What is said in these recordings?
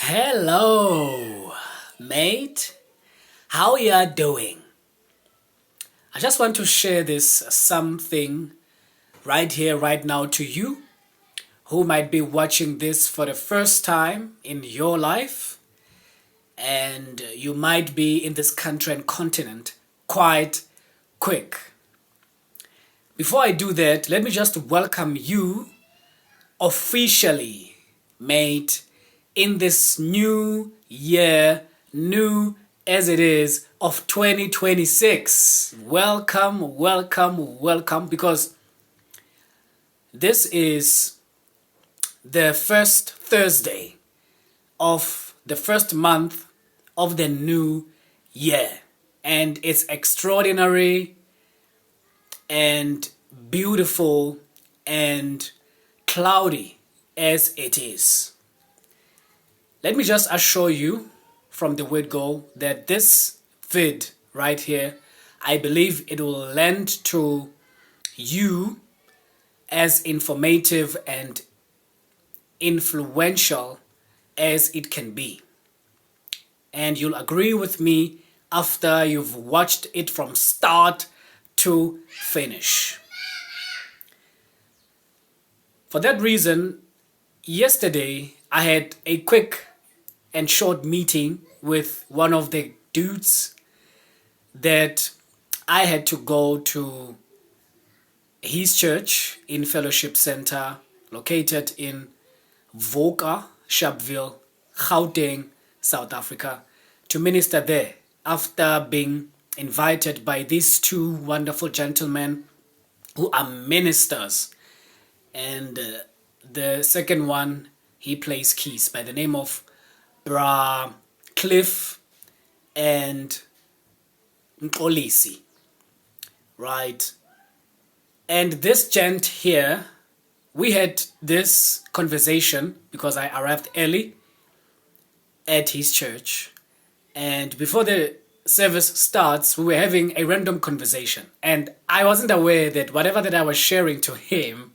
Hello, mate. How ya doing? I just want to share this something right here, right now to you who might be watching this for the first time in your life, and you might be in this country and continent quite quick. Before I do that, let me just welcome you officially, mate, in this new year, new as it is, of 2026. Welcome, welcome, welcome, because this is the first Thursday of the first month of the new year. And it's extraordinary and beautiful and cloudy as it is. Let me just assure you from the word go that this vid right here, I believe it will lend to you as informative and influential as it can be. And you'll agree with me after you've watched it from start to finish. For that reason, yesterday I had a quick and short meeting with one of the dudes that I had to go to his church in Fellowship Center located in Voka, Sharpeville, Gauteng, South Africa, to minister there after being invited by these two wonderful gentlemen who are ministers. And the second one, he plays keys by the name of Bra Cliff and Nkolisi, right? And this gent here, we had this conversation because I arrived early at his church, and before the service starts, we were having a random conversation, and I wasn't aware that whatever that I was sharing to him,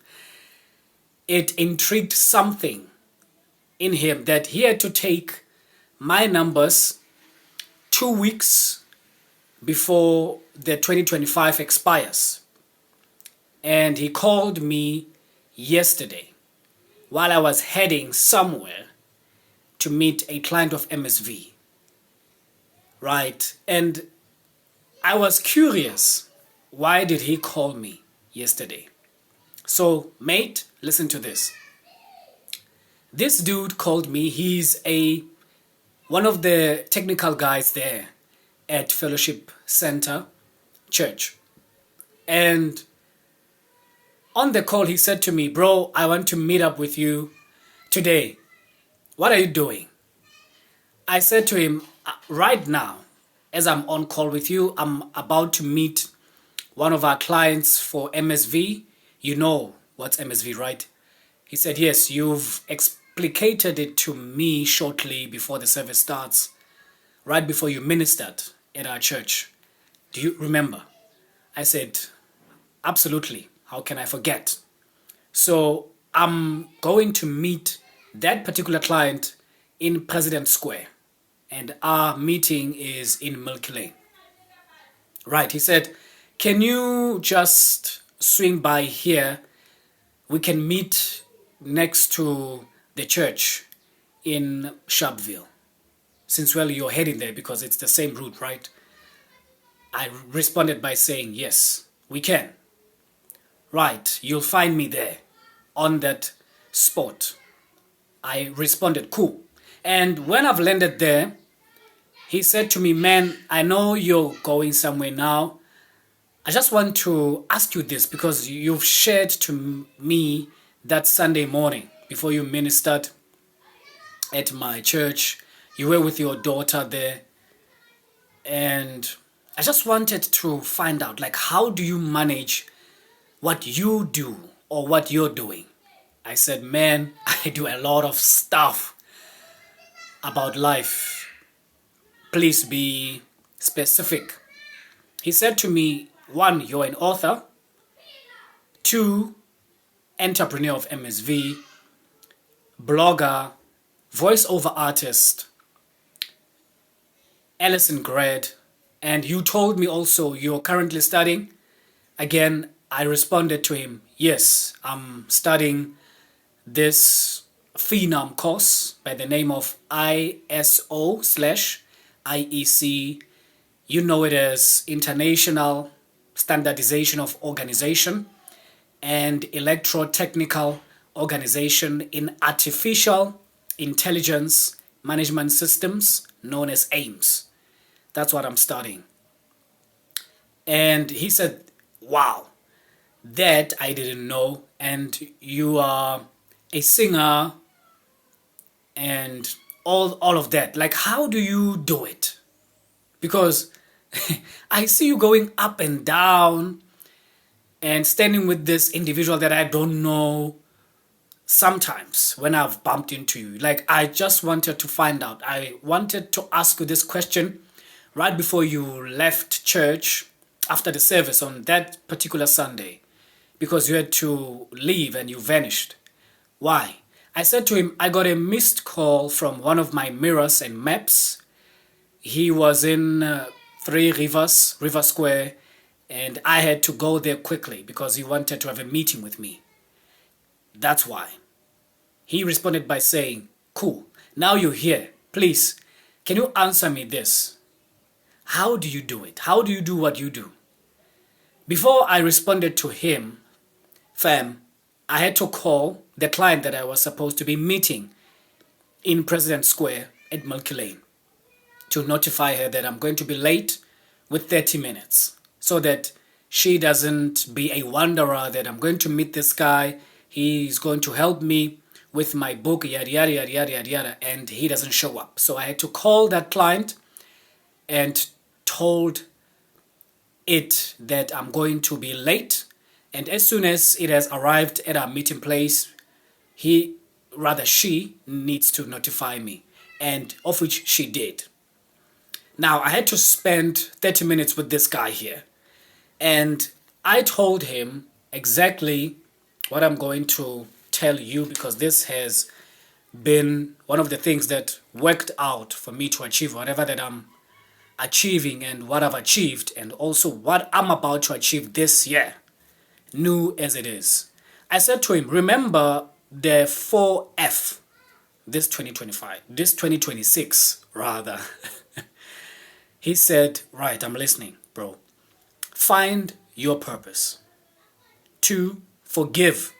it intrigued something in him that he had to take my numbers 2 weeks before the 2025 expires. And he called me yesterday while I was heading somewhere to meet a client of MSV. Right? And I was curious, why did he call me yesterday? So, mate, listen to this. This dude called me. He's one of the technical guys there at Fellowship Center Church. And on the call, he said to me, bro, I want to meet up with you today. What are you doing? I said to him, right now, as I'm on call with you, I'm about to meet one of our clients for MSV. You know what's MSV, right? He said, yes, you've explicated it to me shortly before the service starts, right before you ministered at our church. Do you remember? I said, absolutely. How can I forget? So I'm going to meet that particular client in President Square, and our meeting is in Milky Lane. Right, he said, can you just swing by here? We can meet next to the church in Sharpeville, since, well, you're heading there because it's the same route, right? I responded by saying, yes, we can. Right, you'll find me there on that spot. I responded, cool. And when I've landed there, he said to me, man, I know you're going somewhere now. I just want to ask you this because you've shared to me that Sunday morning before you ministered at my church. You were with your daughter there. And I just wanted to find out, like, how do you manage what you do or what you're doing? I said, man, I do a lot of stuff about life. Please be specific. He said to me, 1, you're an author. 2, entrepreneur of MSV, blogger, voiceover artist, Alison Cred, and you told me also you're currently studying. Again, I responded to him, yes, I'm studying this Phenom course by the name of ISO/IEC. You know it as International Standardization of Organization and Electrotechnical Organization in Artificial Intelligence Management Systems, known as AIMS. That's what I'm studying. And he said, wow, that I didn't know. And you are a singer and all of that. Like, how do you do it? Because I see you going up and down and standing with this individual that I don't know sometimes when I've bumped into you. Like, I just wanted to find out. I wanted to ask you this question right before you left church after the service on that particular Sunday, because you had to leave and you vanished. Why? I said to him, I got a missed call from one of my mirrors and maps. He was in Three Rivers, River Square, and I had to go there quickly because he wanted to have a meeting with me. That's why. He responded by saying, cool, now you're here. Please, can you answer me this? How do you do it? How do you do what you do? Before I responded to him, fam, I had to call the client that I was supposed to be meeting in President Square at Milky Lane to notify her that I'm going to be late with 30 minutes so that she doesn't be a wanderer, that I'm going to meet this guy. He's going to help me with my book, yada, yada, yada, yada, yada, yada, and he doesn't show up. So I had to call that client and told it that I'm going to be late. And as soon as it has arrived at our meeting place, she needs to notify me, and of which she did. Now, I had to spend 30 minutes with this guy here, and I told him exactly what I'm going to tell you, because this has been one of the things that worked out for me to achieve whatever that I'm achieving and what I've achieved, and also what I'm about to achieve this year, new as it is. I said to him, remember the 4F, this 2026 rather. He said, right, I'm listening, bro. Find your purpose. 2, forgive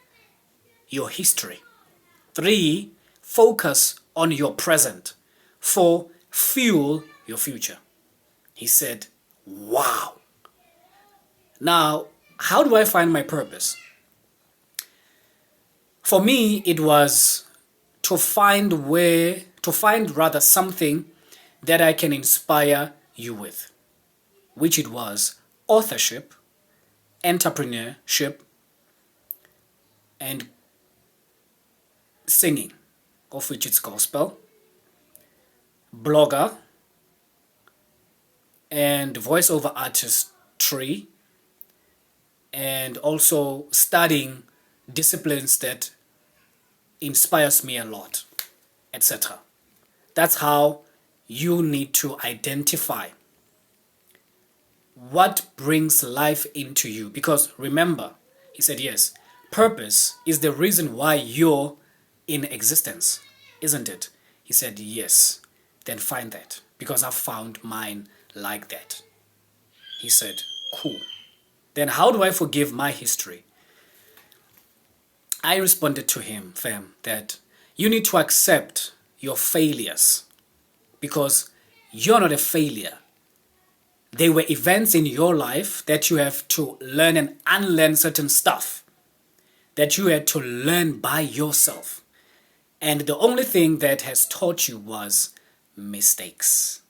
your history. 3, focus on your present. 4, fuel your future. He said, wow. Now, how do I find my purpose? For me, it was to find something that I can inspire you with, which it was authorship, entrepreneurship, and singing, of which it's gospel, blogger, and voiceover artistry, and also studying disciplines that inspires me a lot, etc. That's how you need to identify what brings life into you. Because remember, he said, yes, purpose is the reason why you're in existence, isn't it? He said, yes. Then find that, because I found mine like that. He said, cool. Then how do I forgive my history? I responded to him, fam, that you need to accept your failures, because you're not a failure. They were events in your life that you have to learn and unlearn certain stuff that you had to learn by yourself. And the only thing that has taught you was mistakes.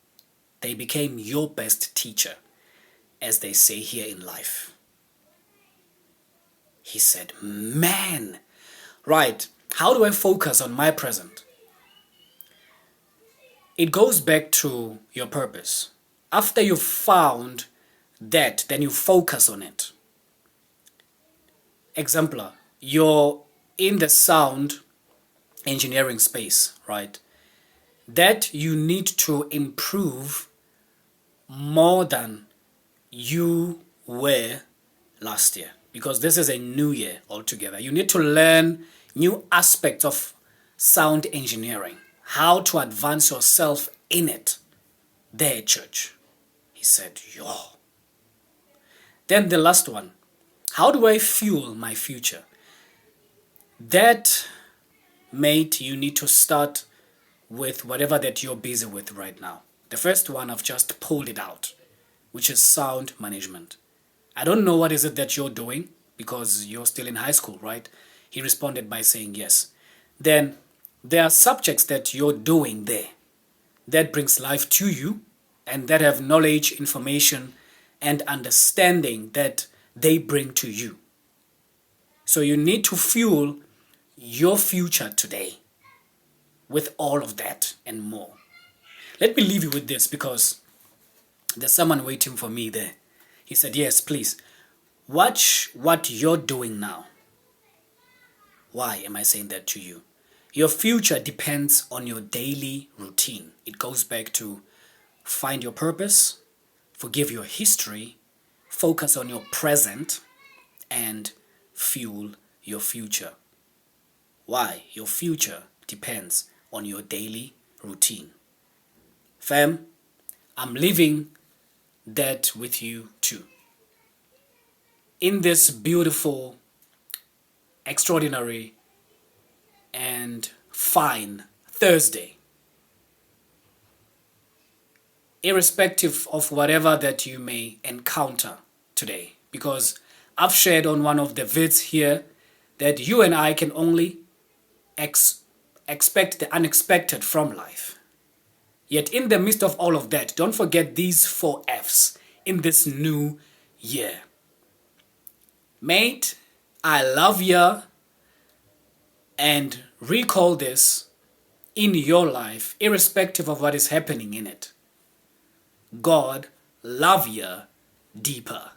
They became your best teacher, as they say here in life. He said, man, right, how do I focus on my present? It goes back to your purpose. After you've found that, then you focus on it. Exemplar, you're in the sound engineering space, right? that you need to improve more than you were last year, because this is a new year altogether. You need to learn new aspects of sound engineering, how to advance yourself in it. There, church. He said, yo. Then the last one, how do I fuel my future? That, mate, you need to start with whatever that you're busy with right now. The first one, I've just pulled it out, which is sound management. I don't know what is it that you're doing, because you're still in high school, right? He responded by saying yes. Then there are subjects that you're doing there that brings life to you and that have knowledge, information, and understanding that they bring to you. So you need to fuel your future today with all of that and more. Let me leave you with this, because there's someone waiting for me there. He said, yes, please, watch what you're doing now. Why am I saying that to you? Your future depends on your daily routine. It goes back to find your purpose, forgive your history, focus on your present, and fuel your future. Why? Your future depends on your daily routine. Fam, I'm leaving that with you too. In this beautiful, extraordinary, and fine Thursday, irrespective of whatever that you may encounter today, because I've shared on one of the vids here that you and I can only expect the unexpected from life. Yet in the midst of all of that, don't forget these 4 F's in this new year. Mate, I love ya, and recall this in your life, irrespective of what is happening in it. God love ya deeper.